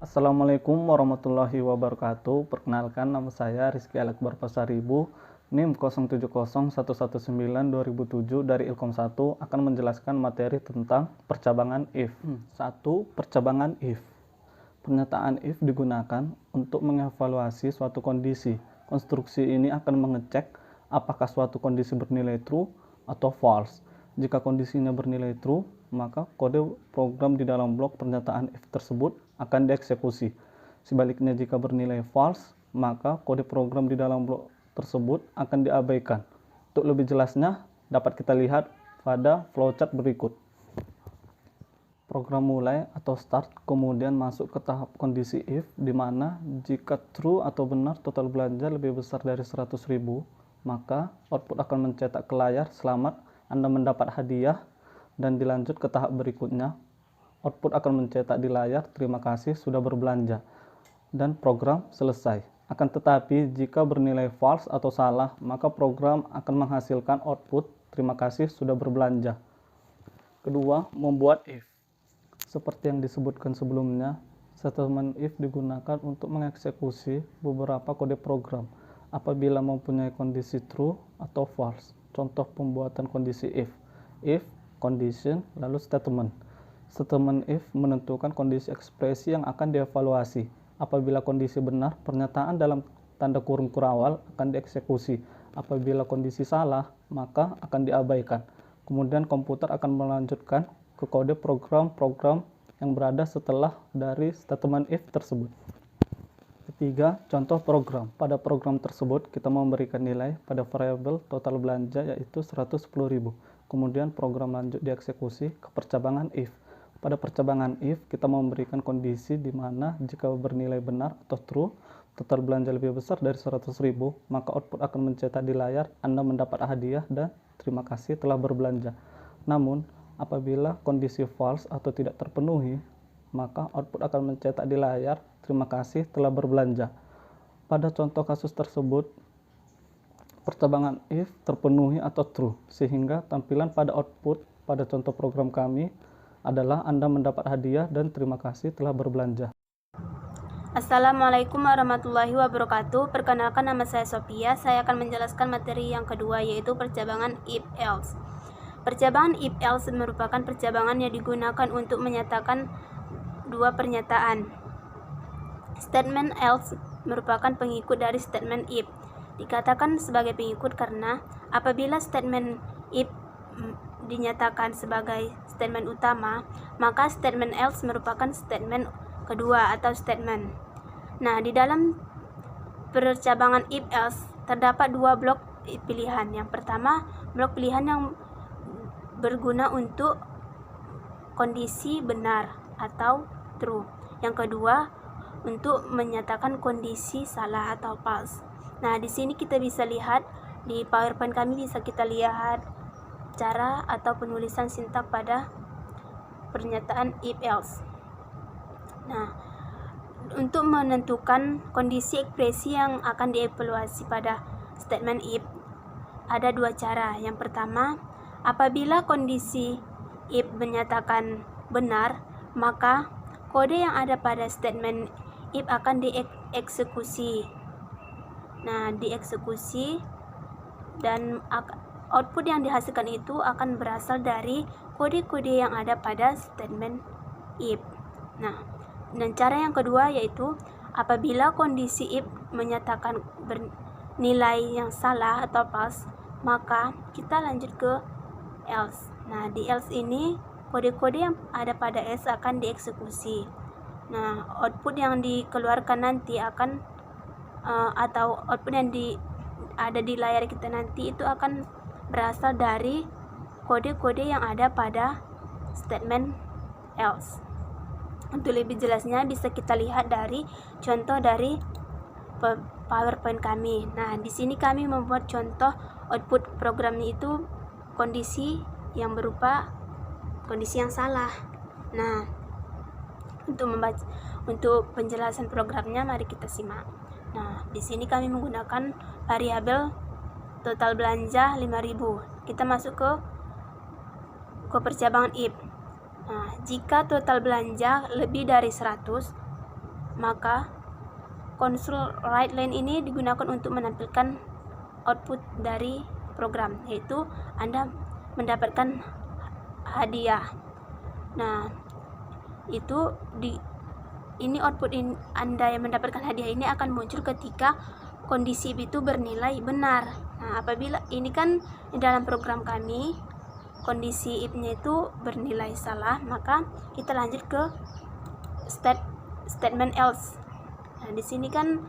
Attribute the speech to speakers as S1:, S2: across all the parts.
S1: Assalamualaikum warahmatullahi wabarakatuh. Perkenalkan, nama saya Rizky Alekbar Pasaribu, NIM 0701192007 dari Ilkom 1 akan menjelaskan materi tentang percabangan if. 1. Percabangan if. Pernyataan if digunakan untuk mengevaluasi suatu kondisi. Konstruksi ini akan mengecek apakah suatu kondisi bernilai true atau false. Jika kondisinya bernilai true, maka kode program di dalam blok pernyataan if tersebut akan dieksekusi. Sebaliknya, jika bernilai false, maka kode program di dalam blok tersebut akan diabaikan. Untuk lebih jelasnya, dapat kita lihat pada flowchart berikut. Program mulai atau start, kemudian masuk ke tahap kondisi if, di mana jika true atau benar total belanja lebih besar dari 100.000, maka output akan mencetak ke layar selamat Anda mendapat hadiah, dan dilanjut ke tahap berikutnya. Output akan mencetak di layar terima kasih sudah berbelanja, dan program selesai. Akan tetapi jika bernilai false atau salah, maka program akan menghasilkan output terima kasih sudah berbelanja. Kedua, membuat if. Seperti yang disebutkan sebelumnya, statement if digunakan untuk mengeksekusi beberapa kode program apabila mempunyai kondisi true atau false. Contoh pembuatan kondisi if, condition, lalu statement. Statement if menentukan kondisi ekspresi yang akan dievaluasi. Apabila kondisi benar, pernyataan dalam tanda kurung kurawal akan dieksekusi. Apabila kondisi salah, maka akan diabaikan. Kemudian komputer akan melanjutkan ke kode program-program yang berada setelah dari statement if tersebut. Ketiga, contoh program. Pada program tersebut, kita memberikan nilai pada variabel total belanja yaitu 110.000. Kemudian program lanjut dieksekusi ke percabangan if. Pada percabangan if, kita memberikan kondisi di mana jika bernilai benar atau true, total belanja lebih besar dari 100.000, maka output akan mencetak di layar Anda mendapat hadiah dan terima kasih telah berbelanja. Namun, apabila kondisi false atau tidak terpenuhi, maka output akan mencetak di layar terima kasih telah berbelanja. Pada contoh kasus tersebut, percabangan if terpenuhi atau true, sehingga tampilan pada output pada contoh program kami adalah Anda mendapat hadiah dan terima kasih telah berbelanja.
S2: Assalamualaikum warahmatullahi wabarakatuh. Perkenalkan, nama saya Sophia. Saya akan menjelaskan materi yang kedua, yaitu percabangan if else. Percabangan if else merupakan percabangan yang digunakan untuk menyatakan dua pernyataan. Statement else merupakan pengikut dari statement if. Dikatakan sebagai pengikut karena apabila statement if dinyatakan sebagai statement utama, maka statement else merupakan statement kedua atau statement. Nah, di dalam percabangan if else terdapat dua blok pilihan. Yang pertama, blok pilihan yang berguna untuk kondisi benar atau true. Yang kedua, untuk menyatakan kondisi salah atau false. Nah, di sini kita bisa lihat di PowerPoint kami, bisa kita lihat cara atau penulisan sintak pada pernyataan if else. Nah, untuk menentukan kondisi ekspresi yang akan dievaluasi pada statement if, ada dua cara. Yang pertama, apabila kondisi if menyatakan benar, maka kode yang ada pada statement if akan dieksekusi. Nah, dieksekusi, dan output yang dihasilkan itu akan berasal dari kode-kode yang ada pada statement if. Nah, dan cara yang kedua yaitu apabila kondisi if menyatakan bernilai yang salah atau false, maka kita lanjut ke else. Nah, di else ini kode-kode yang ada pada else akan dieksekusi. Nah, output yang dikeluarkan nanti akan atau output yang ada di layar kita nanti itu akan berasal dari kode-kode yang ada pada statement else. Untuk lebih jelasnya bisa kita lihat dari contoh dari PowerPoint kami. Nah, di sini kami membuat contoh output programnya itu kondisi yang berupa kondisi yang salah. Nah, untuk penjelasan programnya, mari kita simak. Nah, di sini kami menggunakan variabel total belanja 5.000. Kita masuk ke percabangan if. Nah, jika total belanja lebih dari 100, maka konsol write line ini digunakan untuk menampilkan output dari program, yaitu Anda mendapatkan hadiah. Nah, ini output Anda yang mendapatkan hadiah ini akan muncul ketika kondisi itu bernilai benar. Nah, apabila ini kan dalam program kami kondisi if-nya itu bernilai salah, maka kita lanjut ke statement else. Nah, di sini kan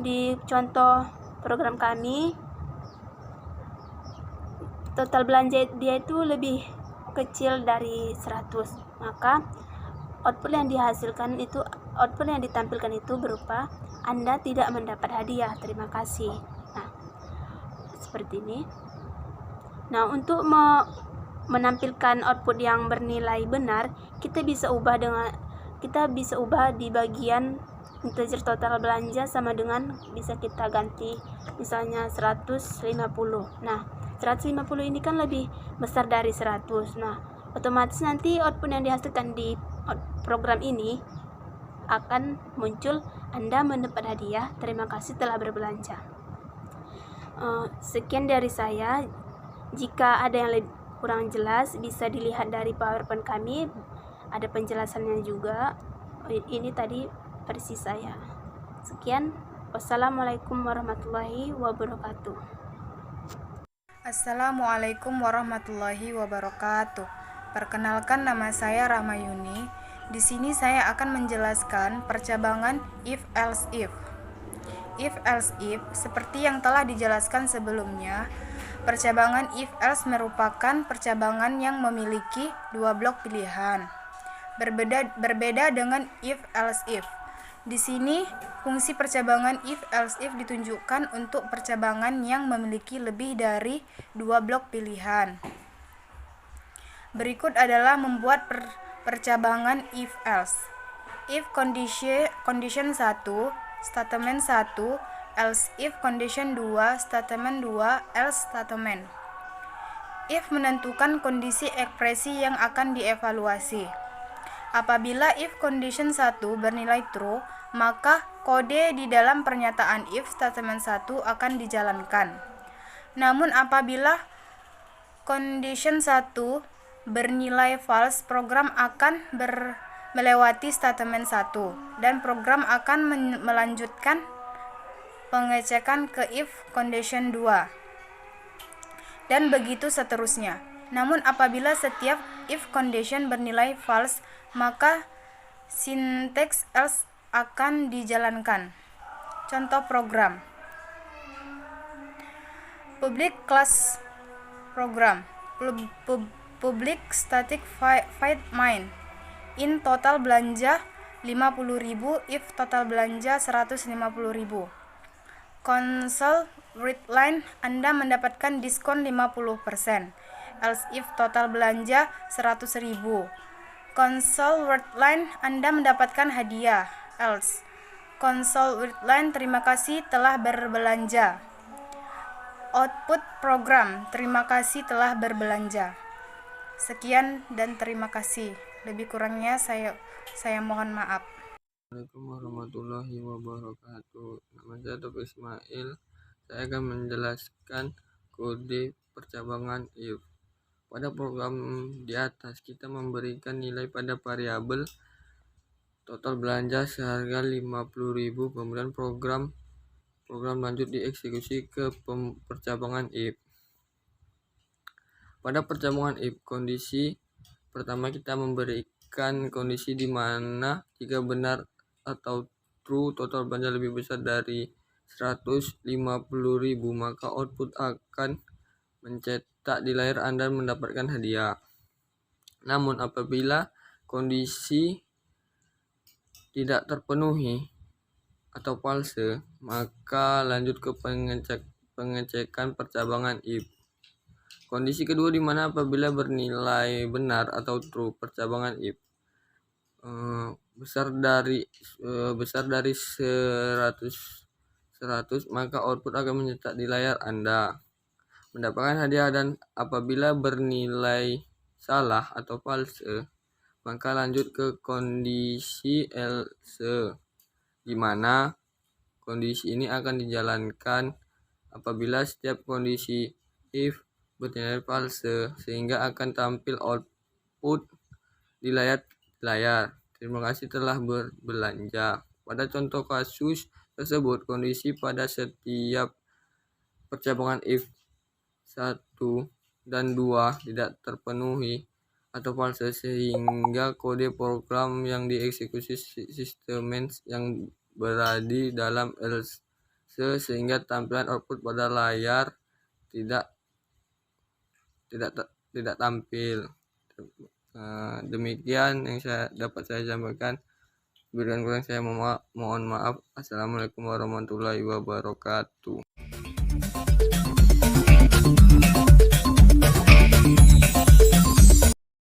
S2: di contoh program kami total belanja dia itu lebih kecil dari 100, maka output yang ditampilkan itu berupa Anda tidak mendapat hadiah, terima kasih. Nah, seperti ini. Nah, untuk menampilkan output yang bernilai benar, kita bisa ubah di bagian integer total belanja sama dengan, bisa kita ganti misalnya 150. Nah, 150 ini kan lebih besar dari 100. Nah, otomatis nanti output yang dihasilkan di program ini akan muncul Anda mendapat hadiah, terima kasih telah berbelanja. Sekian dari saya. Jika ada yang kurang jelas, bisa dilihat dari PowerPoint kami, ada penjelasannya juga. Ini tadi versi saya. Sekian, wassalamualaikum warahmatullahi wabarakatuh.
S3: Assalamualaikum warahmatullahi wabarakatuh. Perkenalkan, nama saya Rahmayuni. Di sini saya akan menjelaskan percabangan if else if. If else if, seperti yang telah dijelaskan sebelumnya, percabangan if else merupakan percabangan yang memiliki dua blok pilihan. Berbeda dengan if else if. Di sini, fungsi percabangan if else if ditunjukkan untuk percabangan yang memiliki lebih dari dua blok pilihan. Berikut adalah membuat percabangan if else. If condition 1, statement 1, else if condition 2, statement 2, else statement. If menentukan kondisi ekspresi yang akan dievaluasi. Apabila if condition 1 bernilai true, maka kode di dalam pernyataan if statement 1 akan dijalankan. Namun apabila condition 1 bernilai false, program akan melewati statement 1 dan program akan melanjutkan pengecekan ke if condition 2 dan begitu seterusnya. Namun apabila setiap if condition bernilai false, maka sinteks else akan dijalankan. Contoh program: public class program, public static void main, in total belanja 50.000, if total belanja 150.000. Console readline, Anda mendapatkan diskon 50%, else if total belanja 100.000. Console wordline, Anda mendapatkan hadiah, else. Console wordline, terima kasih telah berbelanja. Output program, terima kasih telah berbelanja. Sekian dan terima kasih. Lebih kurangnya saya mohon maaf.
S4: Assalamualaikum warahmatullahi wabarakatuh. Nama saya Taufik Ismail. Saya akan menjelaskan kode percabangan if. Pada program di atas, kita memberikan nilai pada variabel total belanja seharga 50.000, kemudian program lanjut dieksekusi ke percabangan if. Pada percabangan if, kondisi pertama kita memberikan kondisi di mana jika benar atau true total belanja lebih besar dari 150.000, maka output akan mencetak di layar Anda mendapatkan hadiah. Namun apabila kondisi tidak terpenuhi atau false, maka lanjut ke pengecekan percabangan if. Kondisi kedua di mana apabila bernilai benar atau true percabangan if besar dari 100, maka output akan mencetak di layar Anda mendapatkan hadiah. Dan apabila bernilai salah atau false, maka lanjut ke kondisi else. di mana kondisi ini akan dijalankan apabila setiap kondisi if bernilai false, sehingga akan tampil output di layar. Terima kasih telah berbelanja. Pada contoh kasus tersebut, kondisi pada setiap percabangan if 1 dan 2 tidak terpenuhi atau false, sehingga kode program yang dieksekusi sistem yang berada dalam else, sehingga tampilan output pada layar tidak tampil. Demikian yang dapat saya sampaikan. Kurang saya mohon maaf. Assalamualaikum warahmatullahi wabarakatuh.